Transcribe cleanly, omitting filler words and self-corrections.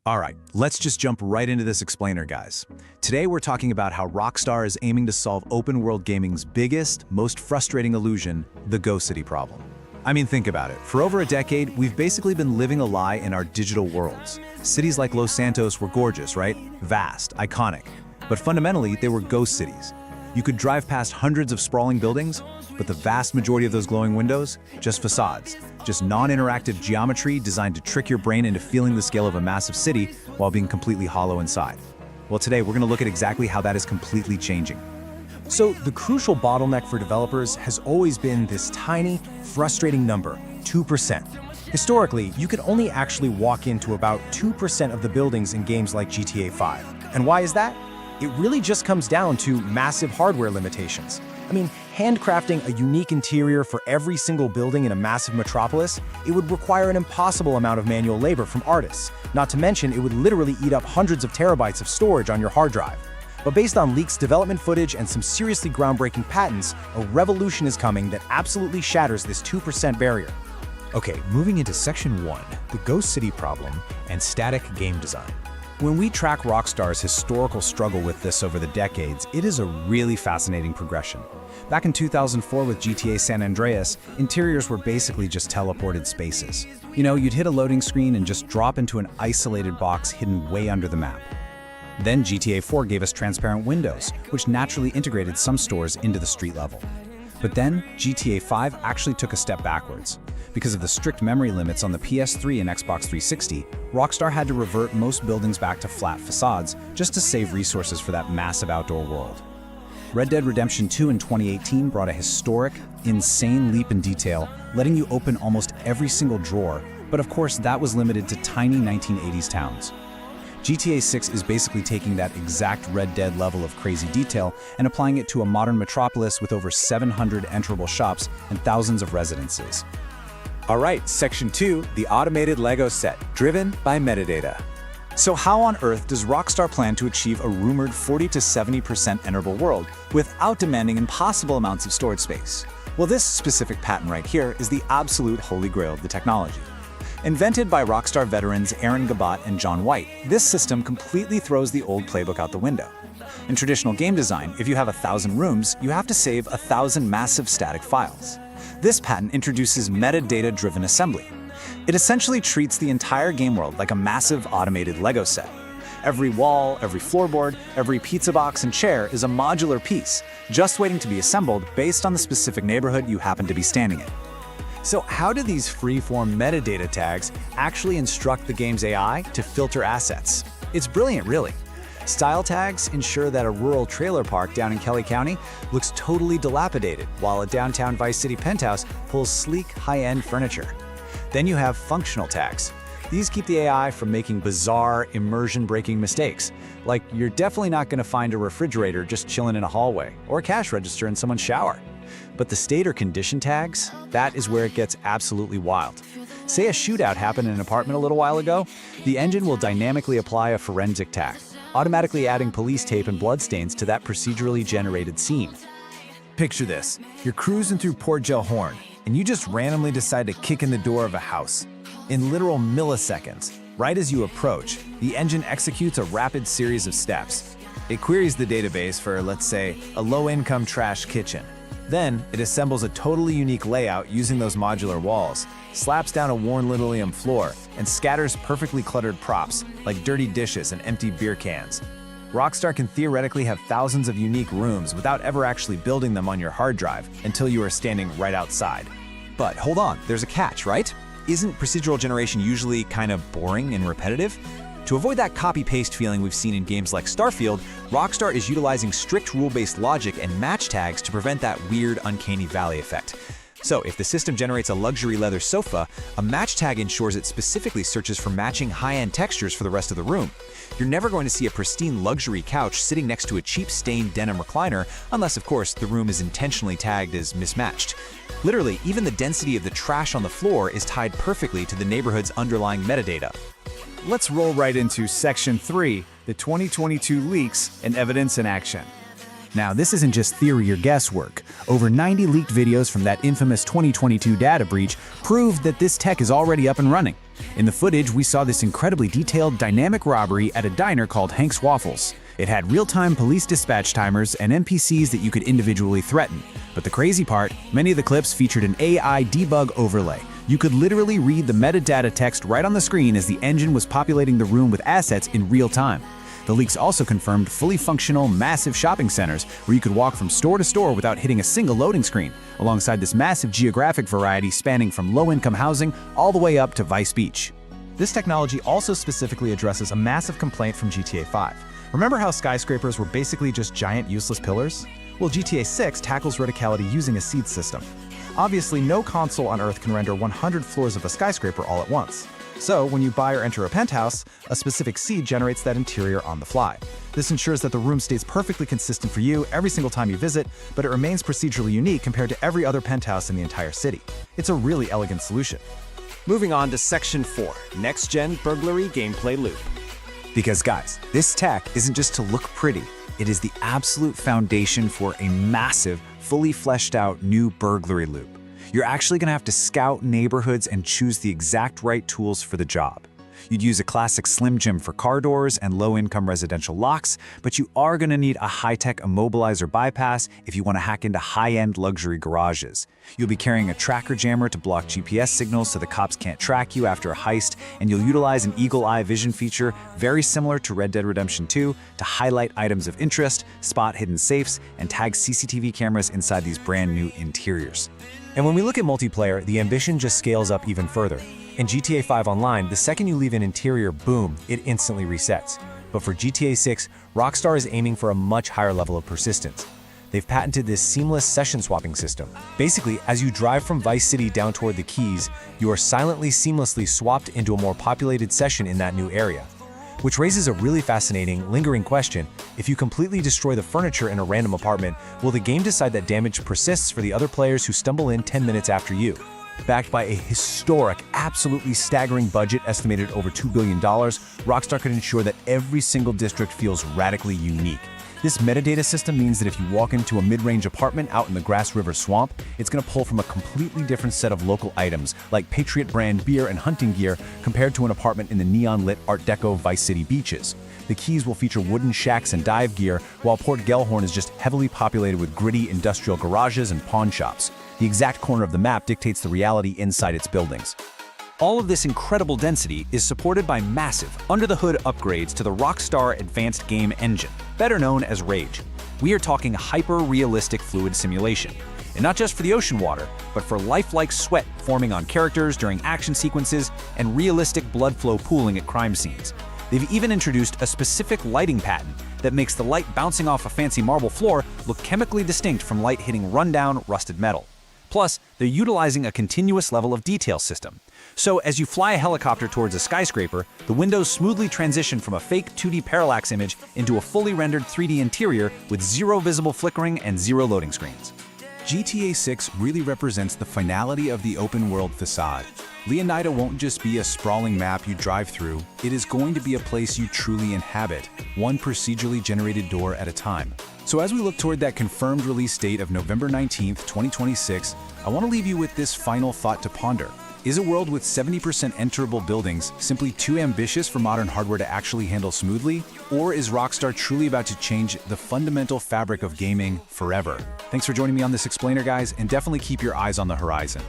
All right, let's just jump right into this explainer, guys. Today we're talking about how Rockstar is aiming to solve open-world gaming's biggest, most frustrating illusion, the Ghost City problem. I mean, think about it. For over a decade, we've basically been living a lie in our digital worlds. Cities like Los Santos were gorgeous, right? Vast, iconic. But fundamentally, they were ghost cities. You could drive past hundreds of sprawling buildings, but the vast majority of those glowing windows, just facades, just non-interactive geometry designed to trick your brain into feeling the scale of a massive city while being completely hollow inside. Well, today we're going to look at exactly how that is completely changing. So the crucial bottleneck for developers has always been this tiny, frustrating number, 2%. Historically, you could only actually walk into about 2% of the buildings in games like GTA 5. And why is that? It really just comes down to massive hardware limitations. I mean, handcrafting a unique interior for every single building in a massive metropolis, it would require an impossible amount of manual labor from artists. Not to mention, it would literally eat up hundreds of terabytes of storage on your hard drive. But based on leaks, development footage, and some seriously groundbreaking patents, a revolution is coming that absolutely shatters this 2% barrier. Okay, moving into Section 1, the Ghost City problem and static game design. When we track Rockstar's historical struggle with this over the decades, it is a really fascinating progression. Back in 2004 with GTA San Andreas, interiors were basically just teleported spaces. You know, you'd hit a loading screen and just drop into an isolated box hidden way under the map. Then GTA 4 gave us transparent windows, which naturally integrated some stores into the street level. But then, GTA 5 actually took a step backwards. Because of the strict memory limits on the PS3 and Xbox 360, Rockstar had to revert most buildings back to flat facades just to save resources for that massive outdoor world. Red Dead Redemption 2 in 2018 brought a historic, insane leap in detail, letting you open almost every single drawer, but of course that was limited to tiny 1980s towns. GTA 6 is basically taking that exact Red Dead level of crazy detail and applying it to a modern metropolis with over 700 enterable shops and thousands of residences. All right, Section 2, the automated Lego set, driven by metadata. So how on earth does Rockstar plan to achieve a rumored 40 to 70% enterable world without demanding impossible amounts of storage space? Well, this specific patent right here is the absolute holy grail of the technology. Invented by Rockstar veterans Aaron Gabat and John White, this system completely throws the old playbook out the window. In traditional game design, if you have 1,000 rooms, you have to save 1,000 massive static files. This patent introduces metadata-driven assembly. It essentially treats the entire game world like a massive automated Lego set. Every wall, every floorboard, every pizza box and chair is a modular piece, just waiting to be assembled based on the specific neighborhood you happen to be standing in. So how do these free-form metadata tags actually instruct the game's AI to filter assets? It's brilliant, really. Style tags ensure that a rural trailer park down in Kelly County looks totally dilapidated, while a downtown Vice City penthouse pulls sleek, high-end furniture. Then you have functional tags. These keep the AI from making bizarre, immersion-breaking mistakes. Like, you're definitely not going to find a refrigerator just chilling in a hallway, or a cash register in someone's shower. But the state or condition tags, that is where it gets absolutely wild. Say a shootout happened in an apartment a little while ago, the engine will dynamically apply a forensic tag, automatically adding police tape and bloodstains to that procedurally generated scene. Picture this, you're cruising through Port Gel Horn, and you just randomly decide to kick in the door of a house. In literal milliseconds, right as you approach, the engine executes a rapid series of steps. It queries the database for, let's say, a low-income trash kitchen. Then, it assembles a totally unique layout using those modular walls, slaps down a worn linoleum floor, and scatters perfectly cluttered props, like dirty dishes and empty beer cans. Rockstar can theoretically have thousands of unique rooms without ever actually building them on your hard drive until you are standing right outside. But hold on, there's a catch, right? Isn't procedural generation usually kind of boring and repetitive? To avoid that copy-paste feeling we've seen in games like Starfield, Rockstar is utilizing strict rule-based logic and match tags to prevent that weird uncanny valley effect. So if the system generates a luxury leather sofa, a match tag ensures it specifically searches for matching high-end textures for the rest of the room. You're never going to see a pristine luxury couch sitting next to a cheap stained denim recliner, unless of course the room is intentionally tagged as mismatched. Literally, even the density of the trash on the floor is tied perfectly to the neighborhood's underlying metadata. Let's roll right into Section 3, the 2022 leaks and evidence in action. Now, this isn't just theory or guesswork. Over 90 leaked videos from that infamous 2022 data breach proved that this tech is already up and running. In the footage, we saw this incredibly detailed, dynamic robbery at a diner called Hank's Waffles. It had real-time police dispatch timers and NPCs that you could individually threaten. But the crazy part, many of the clips featured an AI debug overlay. You could literally read the metadata text right on the screen as the engine was populating the room with assets in real time. The leaks also confirmed fully functional, massive shopping centers where you could walk from store to store without hitting a single loading screen, alongside this massive geographic variety spanning from low-income housing all the way up to Vice Beach. This technology also specifically addresses a massive complaint from GTA 5. Remember how skyscrapers were basically just giant, useless pillars? Well, GTA 6 tackles verticality using a seed system. Obviously, no console on Earth can render 100 floors of a skyscraper all at once. So, when you buy or enter a penthouse, a specific seed generates that interior on the fly. This ensures that the room stays perfectly consistent for you every single time you visit, but it remains procedurally unique compared to every other penthouse in the entire city. It's a really elegant solution. Moving on to Section 4, Next-Gen Burglary Gameplay Loop. Because guys, this tech isn't just to look pretty, it is the absolute foundation for a massive, fully fleshed out new burglary loop. You're actually gonna have to scout neighborhoods and choose the exact right tools for the job. You'd use a classic Slim Jim for car doors and low-income residential locks, but you are gonna need a high-tech immobilizer bypass if you wanna hack into high-end luxury garages. You'll be carrying a tracker jammer to block GPS signals so the cops can't track you after a heist, and you'll utilize an eagle eye vision feature very similar to Red Dead Redemption 2 to highlight items of interest, spot hidden safes, and tag CCTV cameras inside these brand new interiors. And when we look at multiplayer, the ambition just scales up even further. In GTA 5 Online, the second you leave an interior, boom, it instantly resets. But for GTA 6, Rockstar is aiming for a much higher level of persistence. They've patented this seamless session swapping system. Basically, as you drive from Vice City down toward the Keys, you are silently, seamlessly swapped into a more populated session in that new area. Which raises a really fascinating, lingering question. If you completely destroy the furniture in a random apartment, will the game decide that damage persists for the other players who stumble in 10 minutes after you? Backed by a historic, absolutely staggering budget estimated at over $2 billion, Rockstar could ensure that every single district feels radically unique. This metadata system means that if you walk into a mid-range apartment out in the Grass River Swamp, it's going to pull from a completely different set of local items, like Patriot brand beer and hunting gear, compared to an apartment in the neon-lit Art Deco Vice City beaches. The Keys will feature wooden shacks and dive gear, while Port Gellhorn is just heavily populated with gritty industrial garages and pawn shops. The exact corner of the map dictates the reality inside its buildings. All of this incredible density is supported by massive, under-the-hood upgrades to the Rockstar Advanced Game Engine, better known as Rage. We are talking hyper-realistic fluid simulation. And not just for the ocean water, but for lifelike sweat forming on characters during action sequences and realistic blood flow pooling at crime scenes. They've even introduced a specific lighting pattern that makes the light bouncing off a fancy marble floor look chemically distinct from light hitting rundown, rusted metal. Plus, they're utilizing a continuous level of detail system. So as you fly a helicopter towards a skyscraper, the windows smoothly transition from a fake 2D parallax image into a fully rendered 3D interior with zero visible flickering and zero loading screens. GTA 6 really represents the finality of the open-world facade. Leonida won't just be a sprawling map you drive through, it is going to be a place you truly inhabit, one procedurally generated door at a time. So as we look toward that confirmed release date of November 19th, 2026, I want to leave you with this final thought to ponder. Is a world with 70% enterable buildings simply too ambitious for modern hardware to actually handle smoothly? Or is Rockstar truly about to change the fundamental fabric of gaming forever? Thanks for joining me on this explainer, guys, and definitely keep your eyes on the horizon.